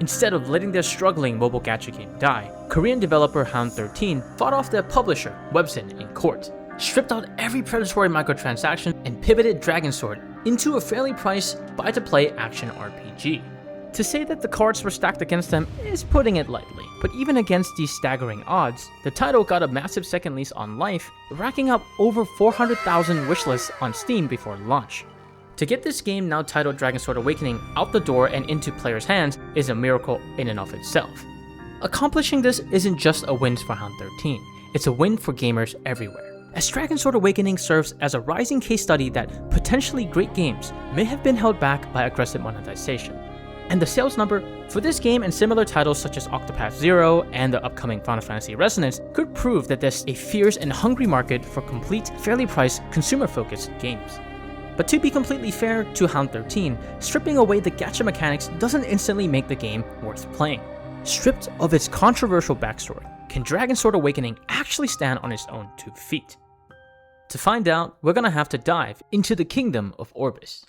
Instead of letting their struggling mobile gacha game die, Korean developer Hound13 fought off their publisher, Webzen, in court, stripped out every predatory microtransaction, and pivoted DragonSword into a fairly priced buy-to-play action RPG. To say that the cards were stacked against them is putting it lightly, but even against these staggering odds, the title got a massive second lease on life, racking up over 400,000 wishlists on Steam before launch. To get this game, now titled DragonSword Awakening, out the door and into players' hands is a miracle in and of itself. Accomplishing this isn't just a win for Hound13, it's a win for gamers everywhere, as DragonSword Awakening serves as a rising case study that potentially great games may have been held back by aggressive monetization. And the sales number for this game and similar titles such as Octopath Zero and the upcoming Final Fantasy Resonance could prove that there's a fierce and hungry market for complete, fairly priced, consumer-focused games. But to be completely fair to Hound13, stripping away the gacha mechanics doesn't instantly make the game worth playing. Stripped of its controversial backstory, can DragonSword Awakening actually stand on its own 2 feet? To find out, we're gonna have to dive into the kingdom of Orbis.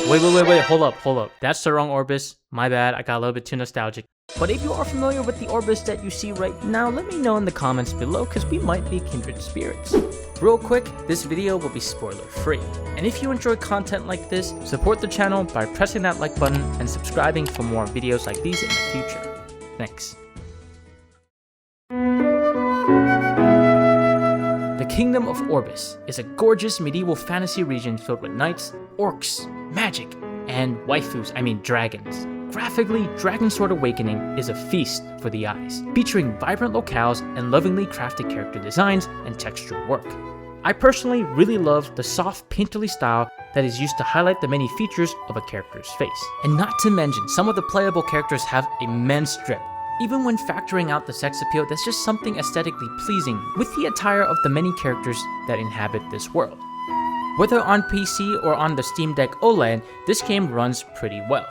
Wait, hold up. That's the wrong Orbis. My bad, I got a little bit too nostalgic. But if you are familiar with the Orbis that you see right now, let me know in the comments below, because we might be kindred spirits. Real quick, this video will be spoiler free. And if you enjoy content like this, support the channel by pressing that like button and subscribing for more videos like these in the future. Thanks. The Kingdom of Orbis is a gorgeous medieval fantasy region filled with knights, orcs, magic, and dragons. Graphically, DragonSword Awakening is a feast for the eyes, featuring vibrant locales and lovingly crafted character designs and texture work. I personally really love the soft, painterly style that is used to highlight the many features of a character's face. And not to mention, some of the playable characters have immense drip. Even when factoring out the sex appeal, there's just something aesthetically pleasing with the attire of the many characters that inhabit this world. Whether on PC or on the Steam Deck OLED, this game runs pretty well.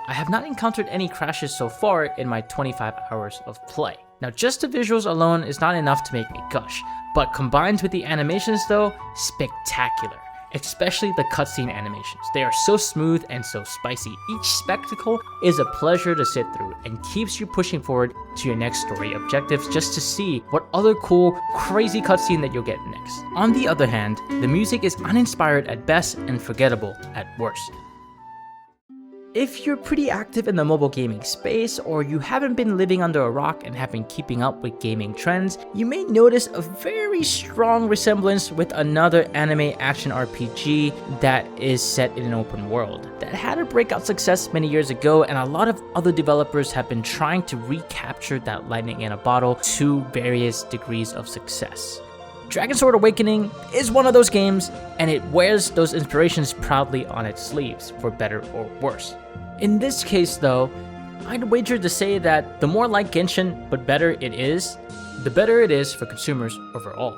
I have not encountered any crashes so far in my 25 hours of play. Now, just the visuals alone is not enough to make me gush, but combined with the animations though, spectacular. Especially the cutscene animations. They are so smooth and so spicy. Each spectacle is a pleasure to sit through and keeps you pushing forward to your next story objectives just to see what other cool, crazy cutscene that you'll get next. On the other hand, the music is uninspired at best and forgettable at worst. If you're pretty active in the mobile gaming space, or you haven't been living under a rock and have been keeping up with gaming trends, you may notice a very strong resemblance with another anime action RPG that is set in an open world that had a breakout success many years ago, and a lot of other developers have been trying to recapture that lightning in a bottle to various degrees of success. DragonSword Awakening is one of those games, and it wears those inspirations proudly on its sleeves, for better or worse. In this case though, I'd wager to say that the more like Genshin but better it is, the better it is for consumers overall.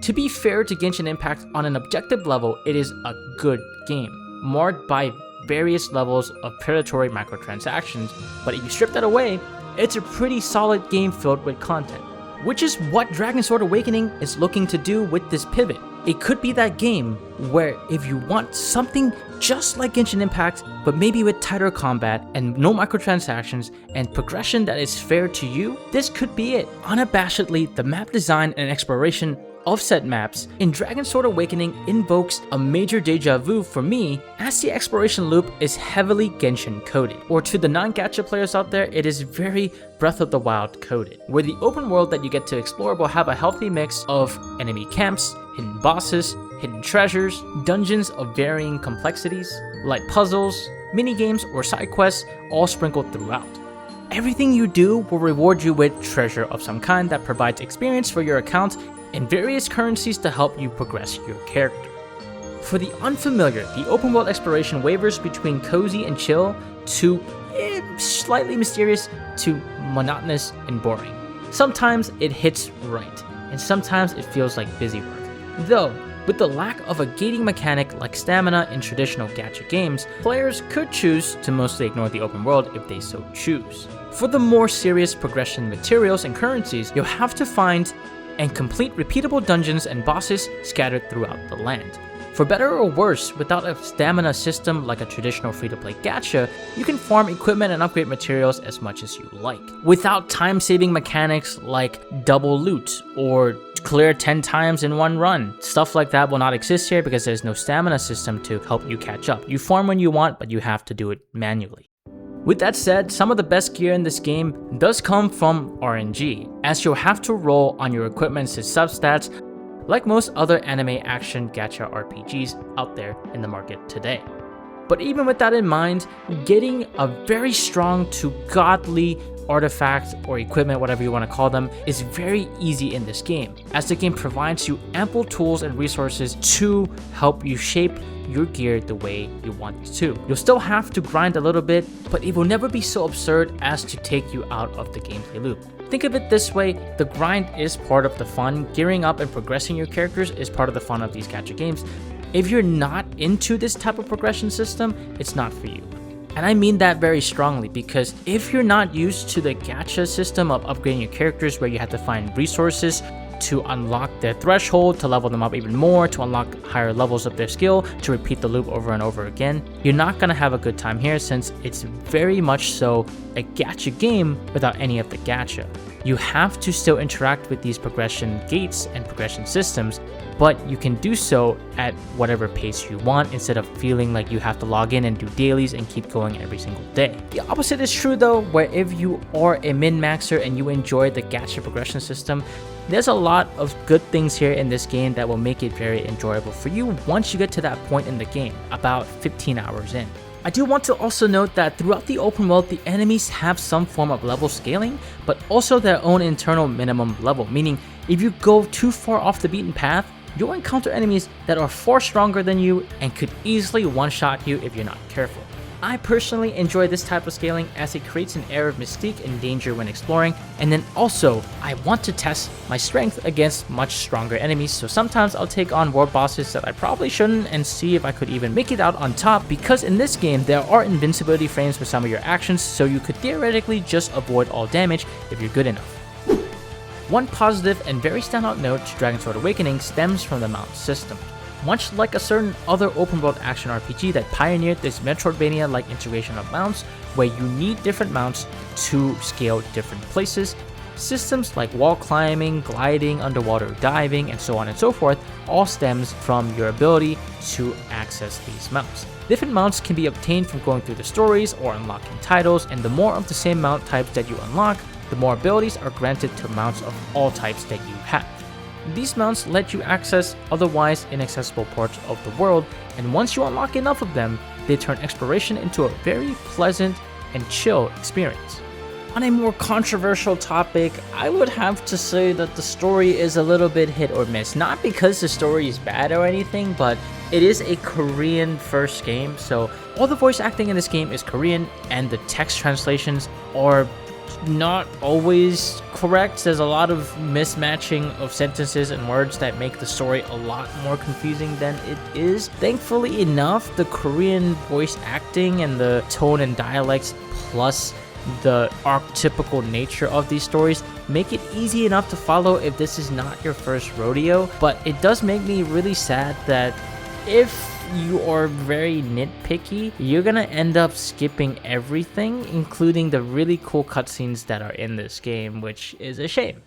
To be fair to Genshin Impact, on an objective level, it is a good game, marred by various levels of predatory microtransactions, but if you strip that away, it's a pretty solid game filled with content. Which is what DragonSword Awakening is looking to do with this pivot. It could be that game where if you want something just like Genshin Impact, but maybe with tighter combat and no microtransactions and progression that is fair to you, this could be it. Unabashedly, the map design and exploration of said maps in DragonSword Awakening invokes a major deja vu for me, as the exploration loop is heavily Genshin coded, or to the non-gacha players out there, it is very Breath of the Wild coded, where the open world that you get to explore will have a healthy mix of enemy camps, hidden bosses, hidden treasures, dungeons of varying complexities, light puzzles, mini-games or side quests, all sprinkled throughout. Everything you do will reward you with treasure of some kind that provides experience for your account and various currencies to help you progress your character. For the unfamiliar, the open world exploration wavers between cozy and chill to slightly mysterious to monotonous and boring. Sometimes it hits right, and sometimes it feels like busy work. Though, with the lack of a gating mechanic like stamina in traditional gacha games, players could choose to mostly ignore the open world if they so choose. For the more serious progression materials and currencies, you'll have to find and complete repeatable dungeons and bosses scattered throughout the land. For better or worse, without a stamina system like a traditional free-to-play gacha, you can farm equipment and upgrade materials as much as you like. Without time-saving mechanics like double loot or clear 10 times in one run, stuff like that will not exist here because there's no stamina system to help you catch up. You farm when you want, but you have to do it manually. With that said, some of the best gear in this game does come from RNG, as you'll have to roll on your equipment's substats like most other anime action gacha RPGs out there in the market today. But even with that in mind, getting a very strong to godly artifact or equipment, whatever you want to call them, is very easy in this game, as the game provides you ample tools and resources to help you shape your gear the way you want it to. You'll still have to grind a little bit, but it will never be so absurd as to take you out of the gameplay loop. Think of it this way, the grind is part of the fun, gearing up and progressing your characters is part of the fun of these gacha games. If you're not into this type of progression system, it's not for you. And I mean that very strongly, because if you're not used to the gacha system of upgrading your characters where you have to find resources to unlock their threshold, to level them up even more, to unlock higher levels of their skill, to repeat the loop over and over again, you're not going to have a good time here, since it's very much so a gacha game without any of the gacha. You have to still interact with these progression gates and progression systems, but you can do so at whatever pace you want instead of feeling like you have to log in and do dailies and keep going every single day. The opposite is true though, where if you are a min-maxer and you enjoy the gacha progression system, there's a lot of good things here in this game that will make it very enjoyable for you once you get to that point in the game, about 15 hours in. I do want to also note that throughout the open world, the enemies have some form of level scaling, but also their own internal minimum level, meaning if you go too far off the beaten path, you'll encounter enemies that are far stronger than you and could easily one-shot you if you're not careful. I personally enjoy this type of scaling as it creates an air of mystique and danger when exploring, and then also I want to test my strength against much stronger enemies, so sometimes I'll take on world bosses that I probably shouldn't and see if I could even make it out on top, because in this game there are invincibility frames for some of your actions, so you could theoretically just avoid all damage if you're good enough. One positive and very standout note to DragonSword Awakening stems from the mount system. Much like a certain other open-world action RPG that pioneered this Metroidvania-like integration of mounts, where you need different mounts to scale different places, systems like wall climbing, gliding, underwater diving, and so on and so forth all stems from your ability to access these mounts. Different mounts can be obtained from going through the stories or unlocking titles, and the more of the same mount types that you unlock, the more abilities are granted to mounts of all types that you have. These mounts let you access otherwise inaccessible parts of the world, and once you unlock enough of them, they turn exploration into a very pleasant and chill experience. On a more controversial topic, I would have to say that the story is a little bit hit or miss. Not because the story is bad or anything, but it is a Korean first game, so all the voice acting in this game is Korean, and the text translations are not always correct. There's a lot of mismatching of sentences and words that make the story a lot more confusing than it is. Thankfully enough, the Korean voice acting and the tone and dialects plus the archetypical nature of these stories make it easy enough to follow if this is not your first rodeo, but it does make me really sad that if you are very nitpicky, you're gonna end up skipping everything, including the really cool cutscenes that are in this game, which is a shame.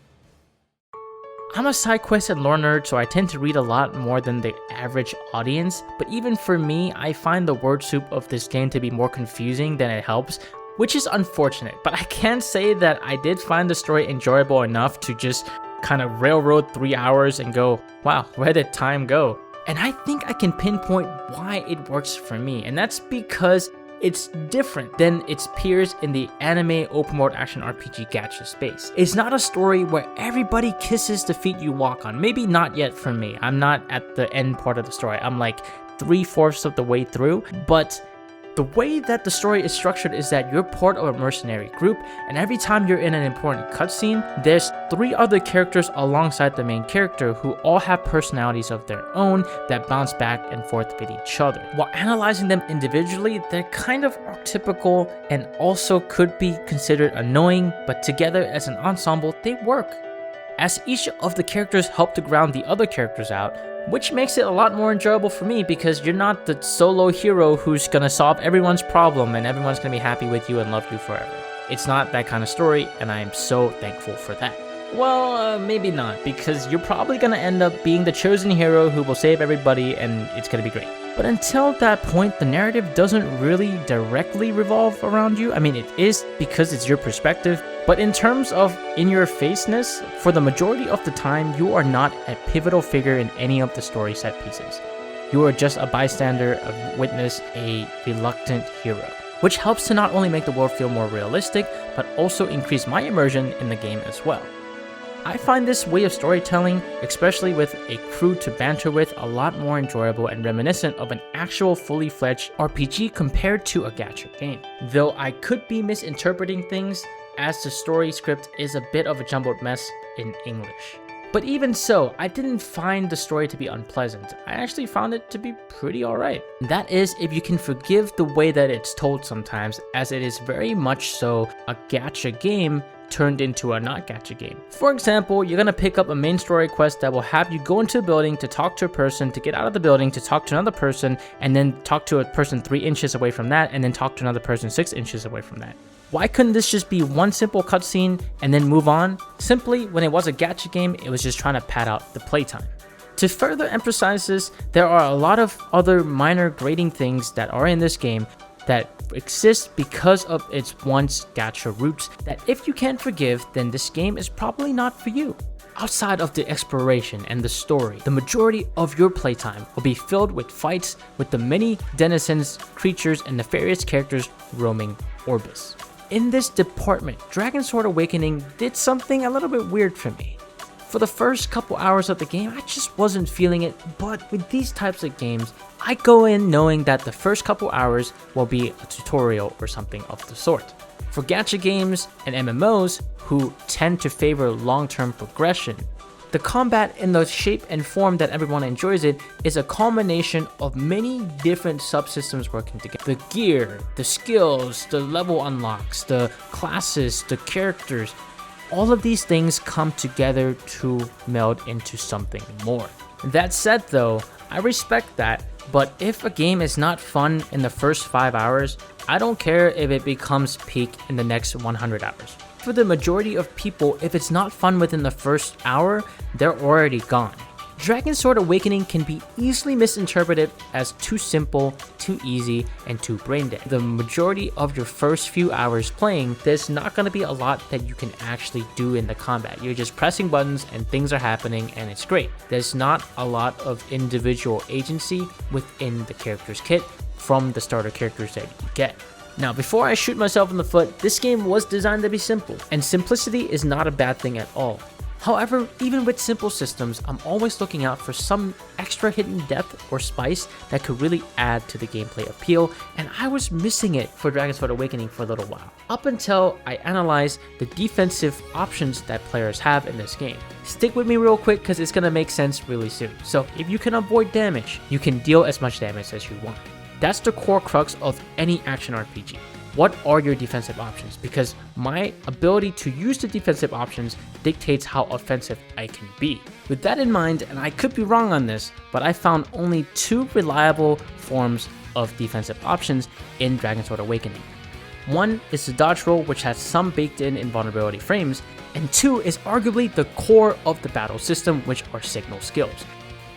I'm a side quest and lore nerd, so I tend to read a lot more than the average audience, but even for me, I find the word soup of this game to be more confusing than it helps, which is unfortunate, but I can say that I did find the story enjoyable enough to just kind of railroad 3 hours and go, wow, where did time go? And I think I can pinpoint why it works for me, and that's because it's different than its peers in the anime open world action RPG gacha space. It's not a story where everybody kisses the feet you walk on. Maybe not yet for me. I'm not at the end part of the story. I'm like 3/4 of the way through, but the way that the story is structured is that you're part of a mercenary group, and every time you're in an important cutscene, there's 3 other characters alongside the main character who all have personalities of their own that bounce back and forth with each other. While analyzing them individually, they're kind of archetypical and also could be considered annoying, but together as an ensemble, they work. As each of the characters help to ground the other characters out, which makes it a lot more enjoyable for me because you're not the solo hero who's gonna solve everyone's problem and everyone's gonna be happy with you and love you forever. It's not that kind of story, and I am so thankful for that. Well, maybe not, because you're probably gonna end up being the chosen hero who will save everybody and it's gonna be great. But until that point, the narrative doesn't really directly revolve around you. I mean, it is because it's your perspective, but in terms of in-your-faceness, for the majority of the time, you are not a pivotal figure in any of the story set pieces. You are just a bystander, a witness, a reluctant hero, which helps to not only make the world feel more realistic, but also increase my immersion in the game as well. I find this way of storytelling, especially with a crew to banter with, a lot more enjoyable and reminiscent of an actual fully fledged RPG compared to a gacha game. Though I could be misinterpreting things, as the story script is a bit of a jumbled mess in English. But even so, I didn't find the story to be unpleasant. I actually found it to be pretty alright. That is, if you can forgive the way that it's told sometimes, as it is very much so a gacha game turned into a not gacha game. For example, you're gonna pick up a main story quest that will have you go into a building to talk to a person, to get out of the building, to talk to another person, and then talk to a person 3 inches away from that, and then talk to another person 6 inches away from that. Why couldn't this just be one simple cutscene and then move on? Simply, when it was a gacha game, it was just trying to pad out the playtime. To further emphasize this, there are a lot of other minor grading things that are in this game that exist because of its once gacha roots that if you can't forgive, then this game is probably not for you. Outside of the exploration and the story, the majority of your playtime will be filled with fights with the many denizens, creatures, and nefarious characters roaming Orbis. In this department, DragonSword Awakening did something a little bit weird for me. For the first couple hours of the game, I just wasn't feeling it, but with these types of games, I go in knowing that the first couple hours will be a tutorial or something of the sort. For gacha games and MMOs, who tend to favor long-term progression, the combat in the shape and form that everyone enjoys it is a combination of many different subsystems working together. The gear, the skills, the level unlocks, the classes, the characters, all of these things come together to meld into something more. That said though, I respect that, but if a game is not fun in the first 5 hours, I don't care if it becomes peak in the next 100 hours. For the majority of people, if it's not fun within the first hour, they're already gone. DragonSword Awakening can be easily misinterpreted as too simple, too easy, and too brain dead. The majority of your first few hours playing, there's not going to be a lot that you can actually do in the combat. You're just pressing buttons and things are happening and it's great. There's not a lot of individual agency within the character's kit from the starter characters that you get. Now, before I shoot myself in the foot, this game was designed to be simple, and simplicity is not a bad thing at all. However, even with simple systems, I'm always looking out for some extra hidden depth or spice that could really add to the gameplay appeal, and I was missing it for DragonSword Awakening for a little while, up until I analyzed the defensive options that players have in this game. Stick with me real quick because it's going to make sense really soon. So if you can avoid damage, you can deal as much damage as you want. That's the core crux of any action RPG. What are your defensive options? Because my ability to use the defensive options dictates how offensive I can be. With that in mind, and I could be wrong on this, but I found only 2 reliable forms of defensive options in DragonSword Awakening. One is the dodge roll, which has some baked in invulnerability frames, and 2 is arguably the core of the battle system, which are signal skills.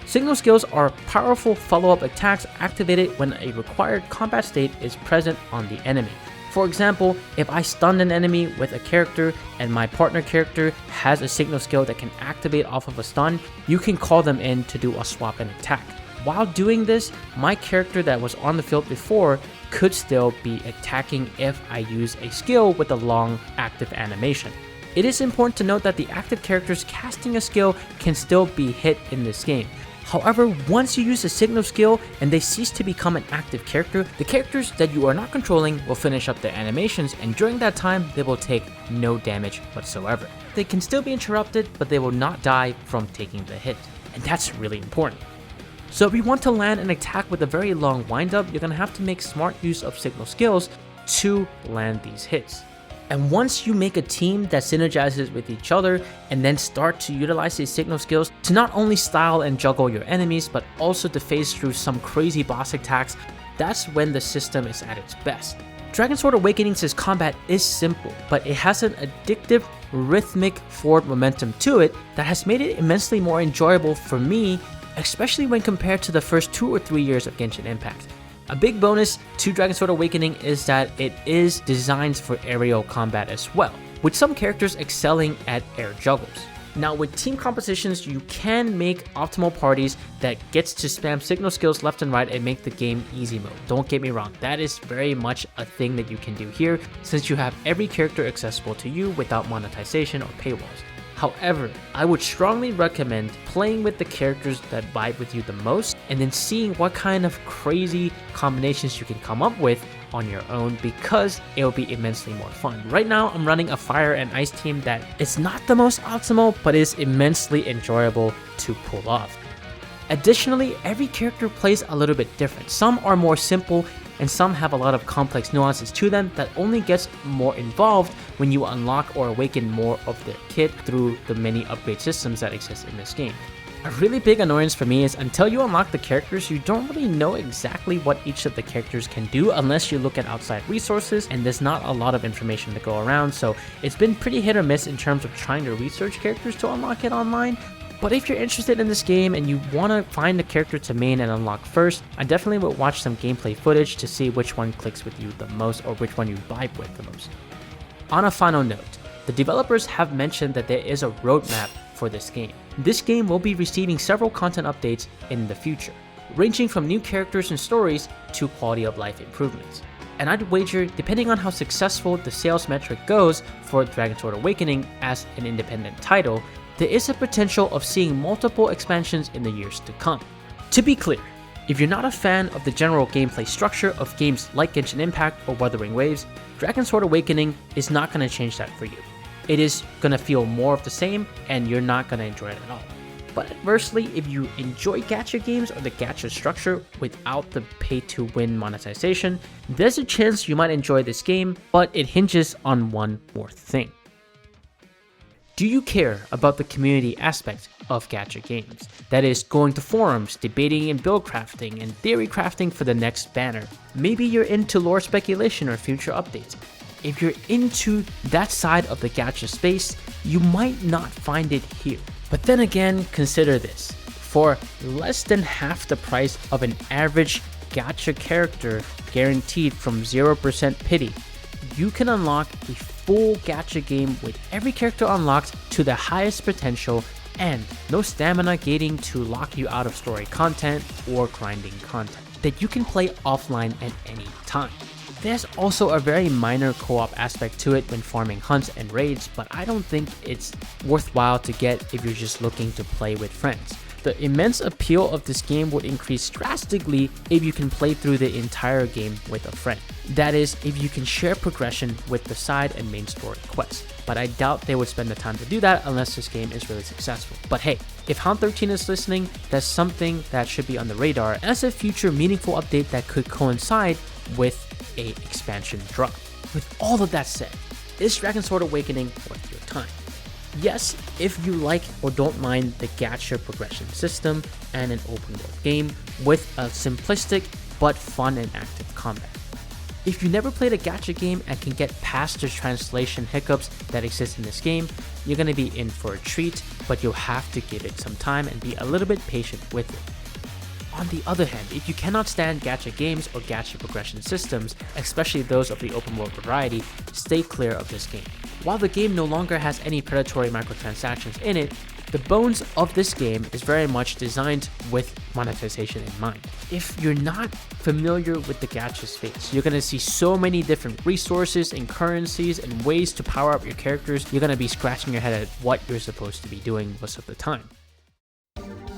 Signal skills are powerful follow-up attacks activated when a required combat state is present on the enemy. For example, if I stun an enemy with a character and my partner character has a signal skill that can activate off of a stun, you can call them in to do a swap and attack. While doing this, my character that was on the field before could still be attacking if I use a skill with a long active animation. It is important to note that the active characters casting a skill can still be hit in this game. However, once you use a signal skill and they cease to become an active character, the characters that you are not controlling will finish up their animations, and during that time, they will take no damage whatsoever. They can still be interrupted, but they will not die from taking the hit, and that's really important. So if you want to land an attack with a very long windup, you're going to have to make smart use of signal skills to land these hits. And once you make a team that synergizes with each other and then start to utilize these signal skills to not only style and juggle your enemies, but also to phase through some crazy boss attacks, that's when the system is at its best. DragonSword Awakening's combat is simple, but it has an addictive, rhythmic forward momentum to it that has made it immensely more enjoyable for me, especially when compared to the first 2 or 3 years of Genshin Impact. A big bonus to DragonSword Awakening is that it is designed for aerial combat as well, with some characters excelling at air juggles. Now with team compositions, you can make optimal parties that gets to spam signal skills left and right and make the game easy mode. Don't get me wrong, that is very much a thing that you can do here since you have every character accessible to you without monetization or paywalls. However, I would strongly recommend playing with the characters that vibe with you the most and then seeing what kind of crazy combinations you can come up with on your own because it will be immensely more fun. Right now, I'm running a fire and ice team that is not the most optimal, but is immensely enjoyable to pull off. Additionally, every character plays a little bit different. Some are more simple and some have a lot of complex nuances to them that only gets more involved when you unlock or awaken more of their kit through the many upgrade systems that exist in this game. A really big annoyance for me is until you unlock the characters, you don't really know exactly what each of the characters can do unless you look at outside resources, and there's not a lot of information to go around, so it's been pretty hit or miss in terms of trying to research characters to unlock it online. But if you're interested in this game and you want to find a character to main and unlock first, I definitely would watch some gameplay footage to see which one clicks with you the most or which one you vibe with the most. On a final note, the developers have mentioned that there is a roadmap for this game. This game will be receiving several content updates in the future, ranging from new characters and stories to quality of life improvements. And I'd wager, depending on how successful the sales metric goes for DragonSword Awakening as an independent title, there is a potential of seeing multiple expansions in the years to come. To be clear, if you're not a fan of the general gameplay structure of games like Genshin Impact or Wuthering Waves, DragonSword Awakening is not going to change that for you. It is going to feel more of the same and you're not going to enjoy it at all. But adversely, if you enjoy gacha games or the gacha structure without the pay-to-win monetization, there's a chance you might enjoy this game, but it hinges on one more thing. Do you care about the community aspect of gacha games? That is, going to forums, debating and build crafting, and theory crafting for the next banner. Maybe you're into lore speculation or future updates. If you're into that side of the gacha space, you might not find it here. But then again, consider this. For less than half the price of an average gacha character guaranteed from 0% pity, you can unlock a full gacha game with every character unlocked to the highest potential and no stamina gating to lock you out of story content or grinding content that you can play offline at any time. There's also a very minor co-op aspect to it when farming hunts and raids, but I don't think it's worthwhile to get if you're just looking to play with friends. The immense appeal of this game would increase drastically if you can play through the entire game with a friend. That is, if you can share progression with the side and main story quests. But I doubt they would spend the time to do that unless this game is really successful. But hey, if Hound13 is listening, that's something that should be on the radar as a future meaningful update that could coincide with a expansion drop. With all of that said, is DragonSword Awakening worth your time? Yes, if you like or don't mind the gacha progression system and an open world game with a simplistic but fun and active combat. If you never played a gacha game and can get past the translation hiccups that exist in this game, you're going to be in for a treat, but you'll have to give it some time and be a little bit patient with it. On the other hand, if you cannot stand gacha games or gacha progression systems, especially those of the open world variety, stay clear of this game. While the game no longer has any predatory microtransactions in it, the bones of this game is very much designed with monetization in mind. If you're not familiar with the gacha space, you're going to see so many different resources and currencies and ways to power up your characters, you're going to be scratching your head at what you're supposed to be doing most of the time.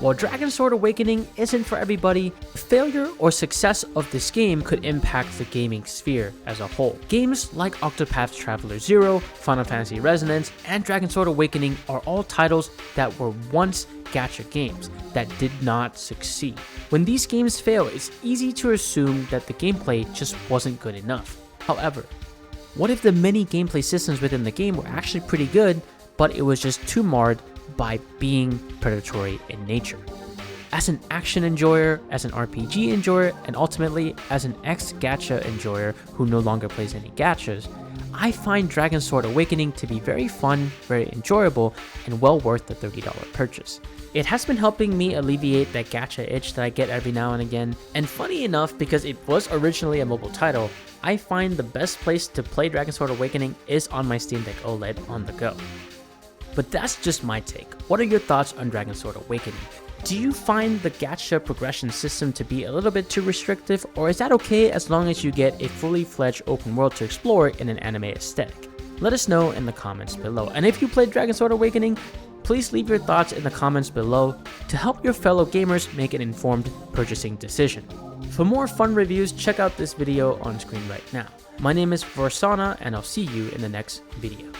While DragonSword Awakening isn't for everybody, failure or success of this game could impact the gaming sphere as a whole. Games like Octopath Traveler 0, Final Fantasy Resonance, and DragonSword Awakening are all titles that were once gacha games that did not succeed. When these games fail, it's easy to assume that the gameplay just wasn't good enough. However, What if the many gameplay systems within the game were actually pretty good, but it was just too marred by being predatory in nature? As an action enjoyer, as an RPG enjoyer, and ultimately as an ex-gacha enjoyer who no longer plays any gachas, I find DragonSword Awakening to be very fun, very enjoyable, and well worth the $30 purchase. It has been helping me alleviate that gacha itch that I get every now and again, and funny enough, because it was originally a mobile title, I find the best place to play DragonSword Awakening is on my Steam Deck OLED on the go. But that's just my take. What are your thoughts on DragonSword Awakening? Do you find the gacha progression system to be a little bit too restrictive, or is that okay as long as you get a fully fledged open world to explore in an anime aesthetic? Let us know in the comments below. And if you played DragonSword Awakening, please leave your thoughts in the comments below to help your fellow gamers make an informed purchasing decision. For more fun reviews, check out this video on screen right now. My name is Varsona, and I'll see you in the next video.